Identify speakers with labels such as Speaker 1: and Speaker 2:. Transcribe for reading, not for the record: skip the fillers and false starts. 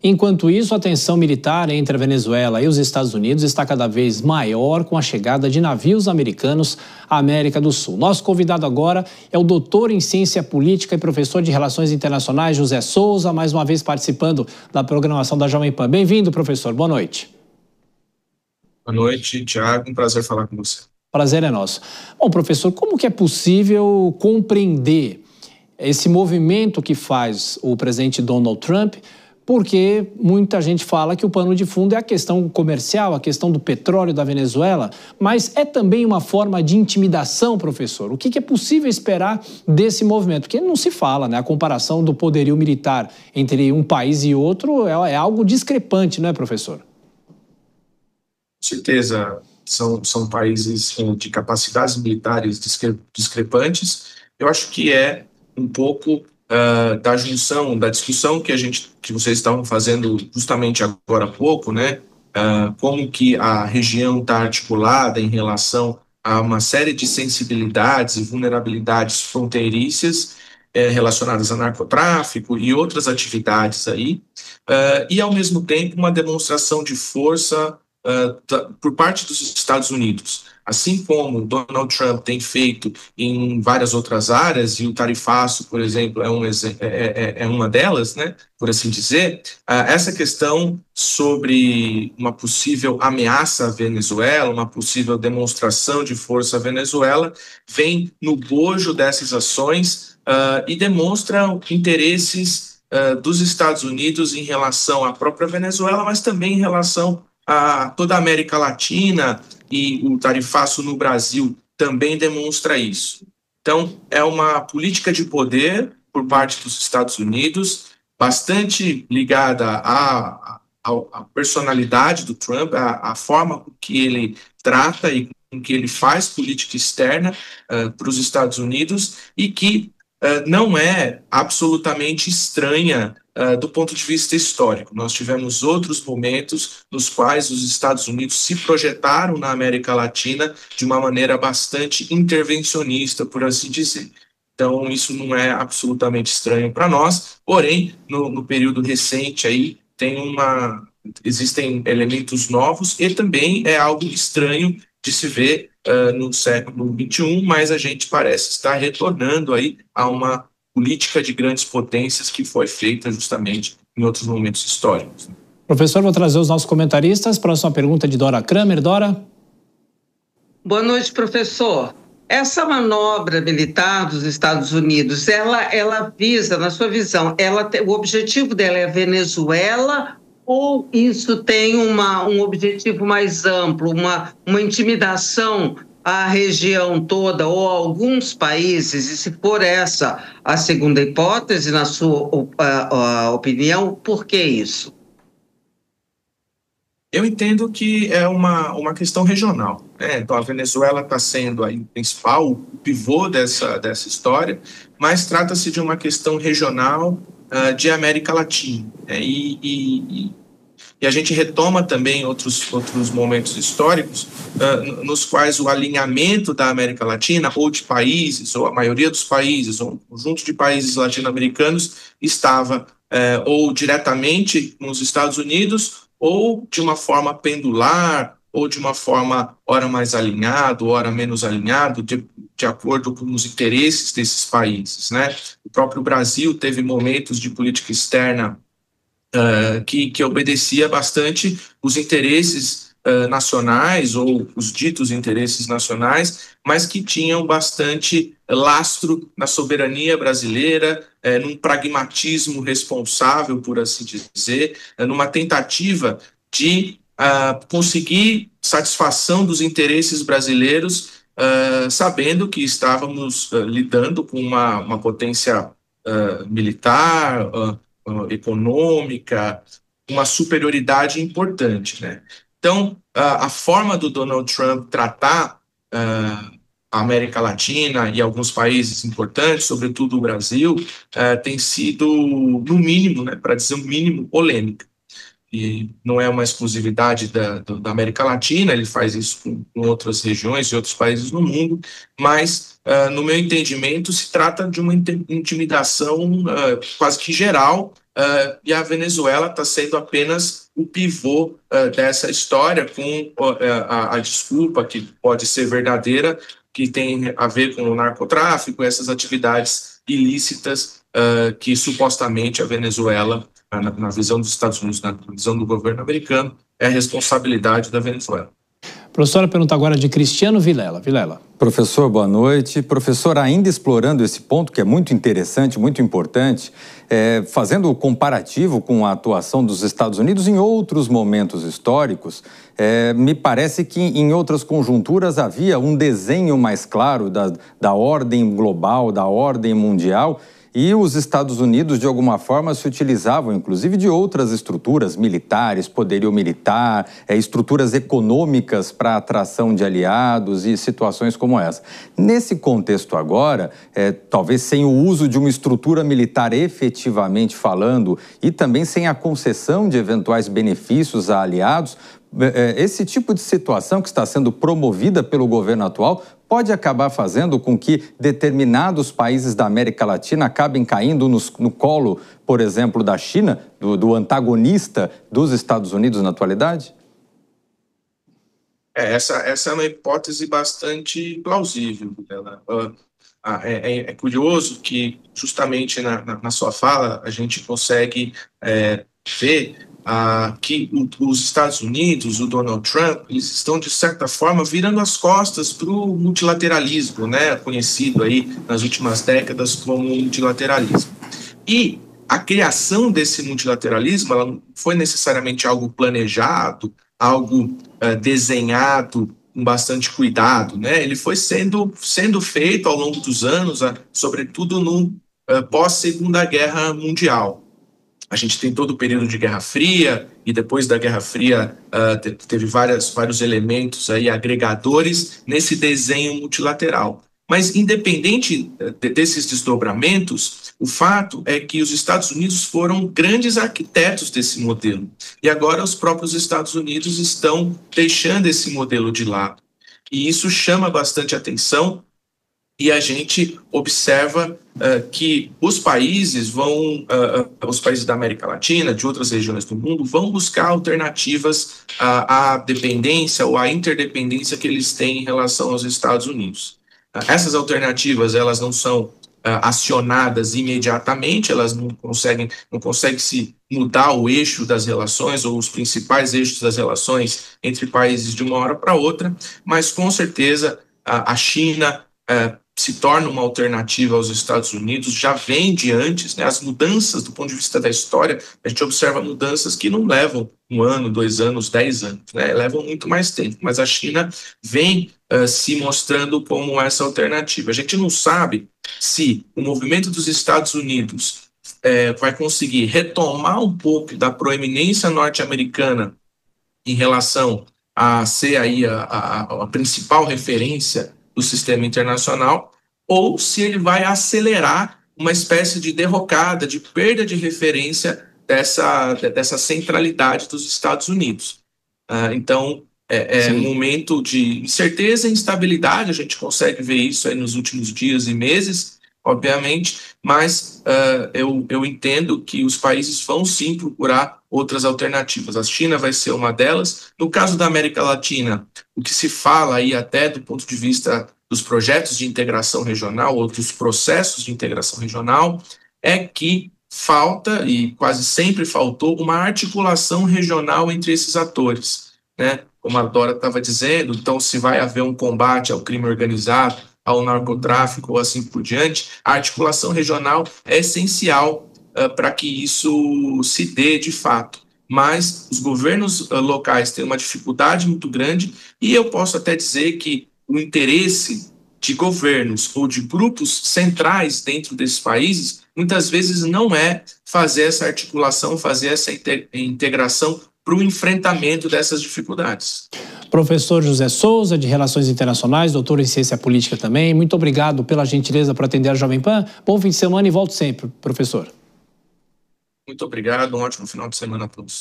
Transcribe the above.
Speaker 1: Enquanto isso, a tensão militar entre a Venezuela e os Estados Unidos está cada vez maior com a chegada de navios americanos à América do Sul. Nosso convidado agora é o doutor em ciência política e professor de relações internacionais, José Souza, mais uma vez participando da programação da Jovem Pan. Bem-vindo, professor. Boa noite.
Speaker 2: Boa noite, Tiago. Um prazer falar com você.
Speaker 1: Prazer é nosso. Bom, professor, como que é possível compreender esse movimento que faz o presidente Donald Trump? Porque muita gente fala que o pano de fundo é a questão comercial, a questão do petróleo da Venezuela, mas é também uma forma de intimidação, professor. O que é possível esperar desse movimento? Porque não se fala, né? A comparação do poderio militar entre um país e outro é algo discrepante, não é, professor?
Speaker 2: Com certeza. São países de capacidades militares discrepantes. Eu acho que é um pouco da junção, da discussão que vocês estavam fazendo justamente agora há pouco, né? Como que a região está articulada em relação a uma série de sensibilidades e vulnerabilidades fronteiriças relacionadas a narcotráfico e outras atividades aí, e ao mesmo tempo uma demonstração de força por parte dos Estados Unidos. Assim como Donald Trump tem feito em várias outras áreas, e o tarifaço, por exemplo, é uma delas, né, por assim dizer, essa questão sobre uma possível ameaça à Venezuela, uma possível demonstração de força à Venezuela, vem no bojo dessas ações e demonstra interesses dos Estados Unidos em relação à própria Venezuela, mas também em relação a toda a América Latina, e o tarifaço no Brasil também demonstra isso. Então, é uma política de poder por parte dos Estados Unidos, bastante ligada à personalidade do Trump, à forma com que ele trata e com que ele faz política externa para os Estados Unidos, e que não é absolutamente estranha do ponto de vista histórico. Nós tivemos outros momentos nos quais os Estados Unidos se projetaram na América Latina de uma maneira bastante intervencionista, por assim dizer. Então, isso não é absolutamente estranho para nós, porém, no período recente aí, existem elementos novos, e também é algo estranho de se ver no século XXI, mas a gente parece estar retornando aí a uma política de grandes potências que foi feita justamente em outros momentos históricos.
Speaker 1: Professor, vou trazer os nossos comentaristas. Próxima pergunta de Dora Kramer. Dora?
Speaker 3: Boa noite, professor. Essa manobra militar dos Estados Unidos, ela visa, na sua visão, o objetivo dela é a Venezuela, ou isso tem um objetivo mais amplo, uma intimidação à região toda ou a alguns países? E se for essa a segunda hipótese, na sua opinião, por que isso?
Speaker 2: Eu entendo que é uma questão regional, né? Então, a Venezuela está sendo aí o principal, o pivô dessa história, mas trata-se de uma questão regional de América Latina. E a gente retoma também outros momentos históricos nos quais o alinhamento da América Latina, ou de países, ou a maioria dos países, ou um conjunto de países latino-americanos, estava ou diretamente nos Estados Unidos, ou de uma forma pendular, ou de uma forma ora mais alinhado, ora menos alinhado, de acordo com os interesses desses países, né? O próprio Brasil teve momentos de política externa que obedecia bastante os interesses nacionais, ou os ditos interesses nacionais, mas que tinham bastante lastro na soberania brasileira, num pragmatismo responsável, por assim dizer, numa tentativa de conseguir satisfação dos interesses brasileiros, sabendo que estávamos lidando com uma potência militar, econômica, uma superioridade importante, né? Então, a forma do Donald Trump tratar a América Latina e alguns países importantes, sobretudo o Brasil, tem sido, no mínimo, né, para dizer o mínimo, polêmica. E não é uma exclusividade da América Latina, ele faz isso com outras regiões e outros países no mundo, mas, no meu entendimento, se trata de uma intimidação quase que geral, e a Venezuela está sendo apenas o pivô dessa história, com a desculpa, que pode ser verdadeira, que tem a ver com o narcotráfico, essas atividades ilícitas que supostamente a Venezuela, na visão dos Estados Unidos, na visão do governo americano, é a responsabilidade da Venezuela.
Speaker 1: Professora, pergunta agora de Cristiano Vilela. Vilela.
Speaker 4: Professor, boa noite. Professor, ainda explorando esse ponto que é muito interessante, muito importante, fazendo o comparativo com a atuação dos Estados Unidos em outros momentos históricos, me parece que em outras conjunturas havia um desenho mais claro da ordem global, da ordem mundial, e os Estados Unidos, de alguma forma, se utilizavam, inclusive, de outras estruturas militares, poderio militar, estruturas econômicas para atração de aliados e situações como essa. Nesse contexto agora, talvez sem o uso de uma estrutura militar efetivamente falando e também sem a concessão de eventuais benefícios a aliados, esse tipo de situação que está sendo promovida pelo governo atual pode acabar fazendo com que determinados países da América Latina acabem caindo no colo, por exemplo, da China, do antagonista dos Estados Unidos na atualidade?
Speaker 2: Essa é uma hipótese bastante plausível. É curioso que, justamente na sua fala, a gente consegue ver que os Estados Unidos, o Donald Trump, eles estão, de certa forma, virando as costas para o multilateralismo, né, conhecido aí nas últimas décadas como multilateralismo. E a criação desse multilateralismo, ela não foi necessariamente algo planejado, algo desenhado com bastante cuidado, né? Ele foi sendo feito ao longo dos anos, sobretudo no pós-Segunda Guerra Mundial. A gente tem todo o período de Guerra Fria, e depois da Guerra Fria teve vários elementos aí agregadores nesse desenho multilateral. Mas, independente desses desdobramentos, o fato é que os Estados Unidos foram grandes arquitetos desse modelo. E agora os próprios Estados Unidos estão deixando esse modelo de lado. E isso chama bastante atenção. E a gente observa que os países os países da América Latina, de outras regiões do mundo, vão buscar alternativas à dependência ou à interdependência que eles têm em relação aos Estados Unidos. Essas alternativas, elas não são acionadas imediatamente, elas não conseguem se mudar o eixo das relações ou os principais eixos das relações entre países de uma hora para outra, mas com certeza a China se torna uma alternativa aos Estados Unidos, já vem de antes, né? As mudanças do ponto de vista da história, a gente observa mudanças que não levam 1 ano, 2 anos, 10 anos, né? Levam muito mais tempo, mas a China vem se mostrando como essa alternativa. A gente não sabe se o movimento dos Estados Unidos vai conseguir retomar um pouco da proeminência norte-americana em relação a ser aí a principal referência do sistema internacional, ou se ele vai acelerar uma espécie de derrocada, de perda de referência dessa centralidade dos Estados Unidos. Então, um momento de incerteza e instabilidade, a gente consegue ver isso aí nos últimos dias e meses, obviamente, mas eu entendo que os países vão sim procurar outras alternativas. A China vai ser uma delas. No caso da América Latina, o que se fala aí até do ponto de vista dos projetos de integração regional ou dos processos de integração regional é que falta, e quase sempre faltou, uma articulação regional entre esses atores, né? Como a Dora estava dizendo, então se vai haver um combate ao crime organizado, ao narcotráfico ou assim por diante, a articulação regional é essencial para que isso se dê de fato. Mas os governos locais têm uma dificuldade muito grande e eu posso até dizer que o interesse de governos ou de grupos centrais dentro desses países muitas vezes não é fazer essa articulação, fazer essa integração para o enfrentamento dessas dificuldades.
Speaker 1: Professor José Souza, de Relações Internacionais, doutor em Ciência Política também, muito obrigado pela gentileza por atender a Jovem Pan. Bom fim de semana e volte sempre, professor.
Speaker 2: Muito obrigado, um ótimo final de semana a todos.